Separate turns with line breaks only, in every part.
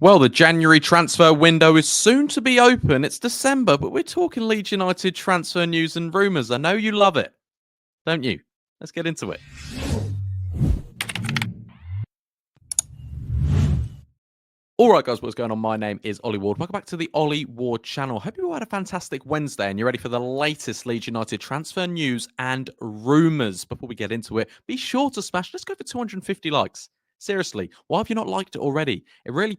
Well, the January transfer window is soon to be open. It's December, but we're talking Leeds United transfer news and rumours. I know you love it, don't you? Let's get into it. All right, guys, what's going on? My name is Ollie Ward. Welcome back to the Ollie Ward channel. Hope you all had a fantastic Wednesday and you're ready for the latest Leeds United transfer news and rumours. Before we get into it, be sure to smash, let's go for 250 likes. Seriously, why have you not liked it already? It really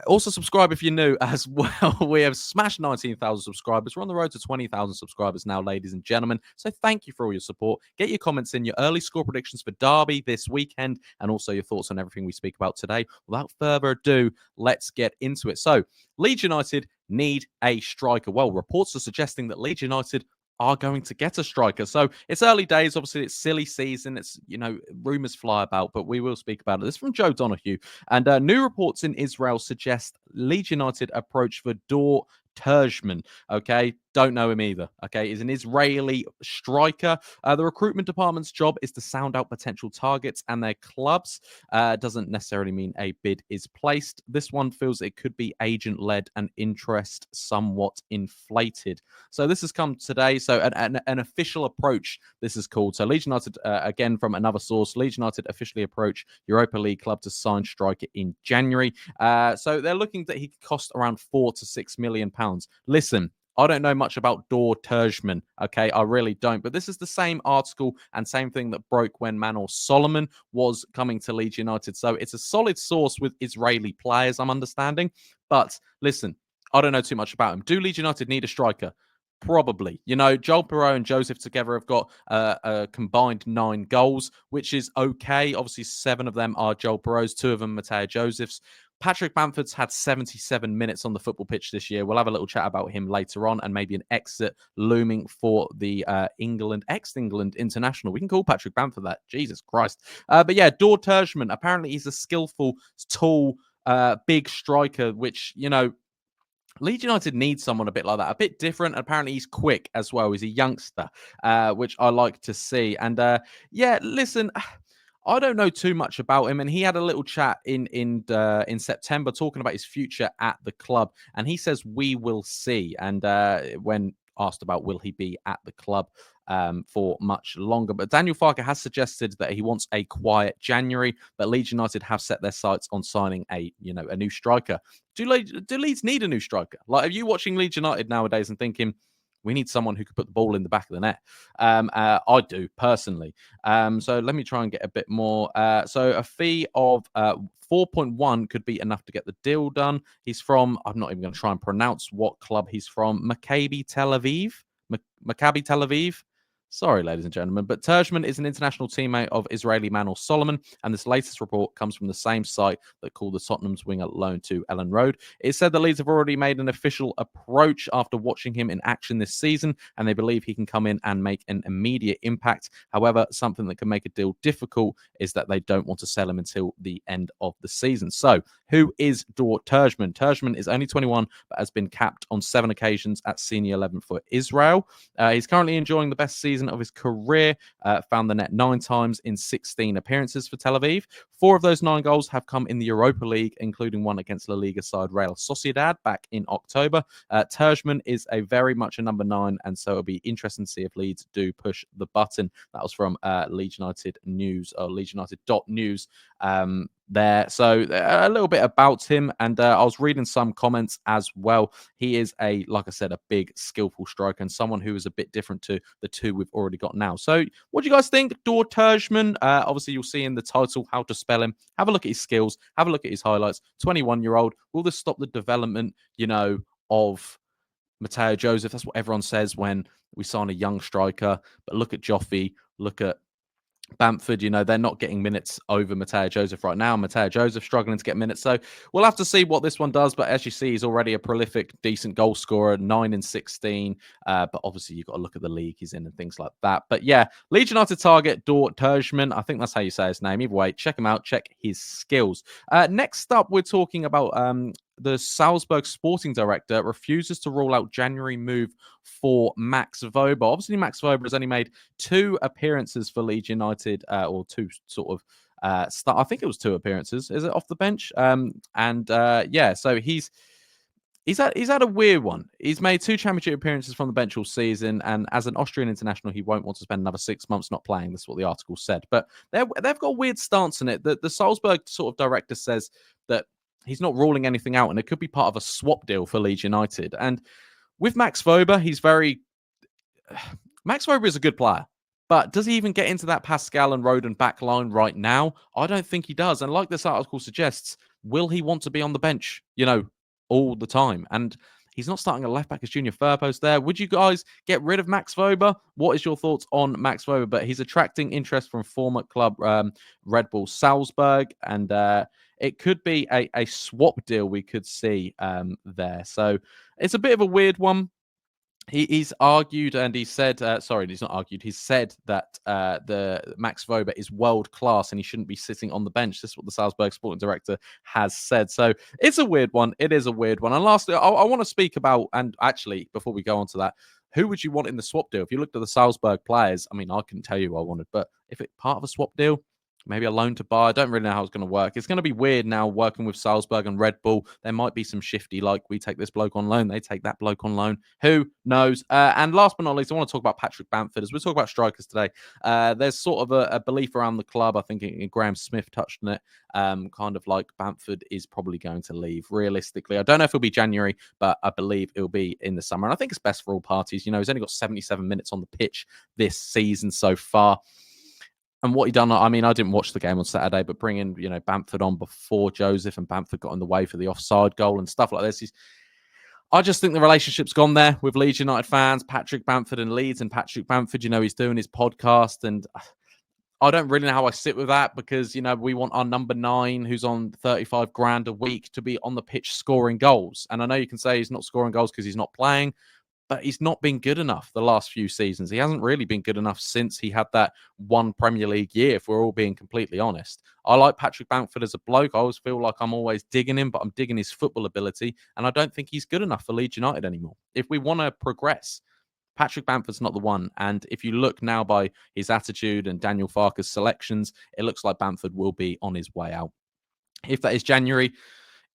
also, subscribe if you're new as well. We have smashed 19,000 subscribers. We're on the road to 20,000 subscribers now, ladies and gentlemen. So thank you for all your support. Get your comments in, your early score predictions for Derby this weekend, and also your thoughts on everything we speak about today. Without further ado, let's get into it. So, Leeds United need a striker. Well, reports are suggesting that Leeds United are going to get a striker. So it's early days. Obviously, it's silly season. It's, rumours fly about, but we will speak about it. This is from Joe Donoghue. And new reports in Israel suggest Leeds United approach for Dor Turgeman. Okay. Don't know him either. Okay. He's an Israeli striker. The recruitment department's job is to sound out potential targets and their clubs. Doesn't necessarily mean a bid is placed. This one feels it could be agent-led and interest somewhat inflated. So this has come today. So an official approach, this is called. So Leeds United, again from another source, Leeds United officially approach Europa League club to sign striker in January. So they're looking that he could cost around £4 to £6 million. Listen, I don't know much about Dor Turgeman, okay? I really don't. But this is the same article and same thing that broke when Manor Solomon was coming to Leeds United. So it's a solid source with Israeli players, I'm understanding. But listen, I don't know too much about him. Do Leeds United need a striker? Probably. Joel Piroe and Joseph together have got a combined 9 goals, which is okay. Obviously, 7 of them are Joel Piroe's, 2 of them Matteo Joseph's. Patrick Bamford's had 77 minutes on the football pitch this year. We'll have a little chat about him later on and maybe an exit looming for the ex-England international. We can call Patrick Bamford that. Jesus Christ. But yeah, Dor Turgeman, apparently he's a skillful, tall, big striker, which, Leeds United needs someone a bit like that, a bit different. Apparently, he's quick as well. He's a youngster, which I like to see. And yeah, listen, I don't know too much about him, and he had a little chat in September talking about his future at the club, and he says we will see. And when asked about will he be at the club for much longer, but Daniel Farke has suggested that he wants a quiet January, but Leeds United have set their sights on signing a new striker. Do Leeds need a new striker? Like, are you watching Leeds United nowadays and thinking, we need someone who could put the ball in the back of the net? I do, personally. So let me try and get a bit more. So a fee of 4.1 could be enough to get the deal done. He's from, I'm not even going to try and pronounce what club he's from, Maccabi Tel Aviv. Maccabi Tel Aviv. Sorry, ladies and gentlemen, but Turgeman is an international teammate of Israeli Manor Solomon, and this latest report comes from the same site that called the Tottenham's winger loan to Ellen Road. It said that Leeds have already made an official approach after watching him in action this season, and they believe he can come in and make an immediate impact. However, something that can make a deal difficult is that they don't want to sell him until the end of the season. So, who is Dor Turgeman? Turgeman is only 21, but has been capped on 7 occasions at senior 11 for Israel. He's currently enjoying the best season of his career, found the net 9 times in 16 appearances for Tel Aviv. 4 of those 9 goals have come in the Europa League, including one against La Liga side Real Sociedad back in October. Turgeman is very much a number 9, and so it'll be interesting to see if Leeds do push the button. That was from Leeds United News, or leedsunited.news. There. So a little bit about him, and I was reading some comments as well. He is like I said, a big, skillful striker and someone who is a bit different to the 2 we've already got now. So what do you guys think? Dor Turgeman, obviously you'll see in the title how to spell him. Have a look at his skills, have a look at his highlights. 21-year-old. Will this stop the development, of Matteo Joseph? That's what everyone says when we sign a young striker. But look at Joffy, look at Bamford, they're not getting minutes over Matteo Joseph right now. Matteo Joseph struggling to get minutes. So we'll have to see what this one does. But as you see, he's already a prolific, decent goal scorer, 9 in 16. But obviously, you've got to look at the league he's in and things like that. But yeah, Leeds United target, Dor Turgeman. I think that's how you say his name. Either way, check him out. Check his skills. Next up, we're talking about the Salzburg sporting director refuses to rule out January move for Max Wober. Obviously, Max Wober has only made 2 appearances for Leeds United, or 2 sort of start. I think it was 2 appearances. Is it off the bench? Yeah, so he's had a weird one. He's made 2 championship appearances from the bench all season, and as an Austrian international, he won't want to spend another 6 months not playing. That's what the article said. But they've got a weird stance in it. The Salzburg sort of director says that he's not ruling anything out, and it could be part of a swap deal for Leeds United. And with Max Wober, Max Wober is a good player. But does he even get into that Pascal and Rodon back line right now? I don't think he does. And like this article suggests, will he want to be on the bench, all the time? And he's not starting a left back as Junior Firpost there. Would you guys get rid of Max Wober? What is your thoughts on Max Wober? But he's attracting interest from former club Red Bull Salzburg. And it could be a swap deal we could see there. So it's a bit of a weird one. He's argued and he said, sorry, he's not argued. He's said that the Max Wober is world class and he shouldn't be sitting on the bench. This is what the Salzburg sporting director has said. So it's a weird one. It is a weird one. And lastly, I want to speak about, and actually, before we go on to that, who would you want in the swap deal? If you looked at the Salzburg players, I mean, I couldn't tell you who I wanted, but if it's part of a swap deal, maybe a loan to buy. I don't really know how it's going to work. It's going to be weird now working with Salzburg and Red Bull. There might be some shifty, like we take this bloke on loan, they take that bloke on loan. Who knows? And last but not least, I want to talk about Patrick Bamford. As we talk about strikers today, there's sort of a belief around the club. I think Graham Smith touched on it. Kind of like Bamford is probably going to leave realistically. I don't know if it'll be January, but I believe it'll be in the summer. And I think it's best for all parties. He's only got 77 minutes on the pitch this season so far. And what he done, I mean, I didn't watch the game on Saturday, but bringing, Bamford on before Joseph and Bamford got in the way for the offside goal and stuff like this. I just think the relationship's gone there with Leeds United fans, Patrick Bamford and Leeds, and Patrick Bamford, he's doing his podcast. And I don't really know how I sit with that because, we want our number 9 who's on 35 grand a week to be on the pitch scoring goals. And I know you can say he's not scoring goals because he's not playing, but he's not been good enough the last few seasons. He hasn't really been good enough since he had that one Premier League year, if we're all being completely honest. I like Patrick Bamford as a bloke. I always feel like I'm always digging him, but I'm digging his football ability, and I don't think he's good enough for Leeds United anymore. If we want to progress, Patrick Bamford's not the one. And if you look now by his attitude and Daniel Farke's selections, it looks like Bamford will be on his way out. If that is January,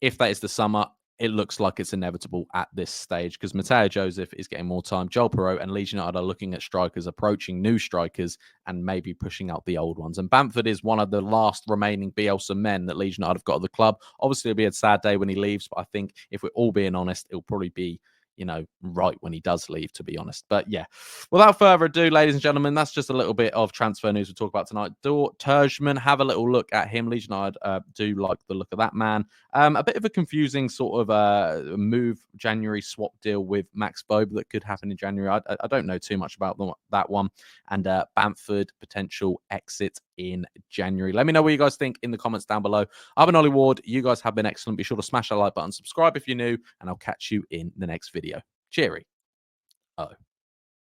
if that is the summer, it looks like it's inevitable at this stage because Mateo Joseph is getting more time. Joel Piroe and Leeds United are looking at strikers, approaching new strikers and maybe pushing out the old ones. And Bamford is one of the last remaining Bielsa men that Leeds United have got at the club. Obviously, it'll be a sad day when he leaves, but I think if we're all being honest, it'll probably be right when he does leave, to be honest. But yeah, without further ado, ladies and gentlemen, that's just a little bit of transfer news we'll talk about tonight. Dor Turgeman, have a little look at him. Leeds United do like the look of that man. A bit of a confusing sort of move, January swap deal with Max Wober that could happen in January. I don't know too much about that one. And Bamford potential exit in January. Let me know what you guys think in the comments down below. I've been Ollie Ward. You guys have been excellent. Be sure to smash that like button, subscribe if you're new, and I'll catch you in the next video. Cheery. Oh.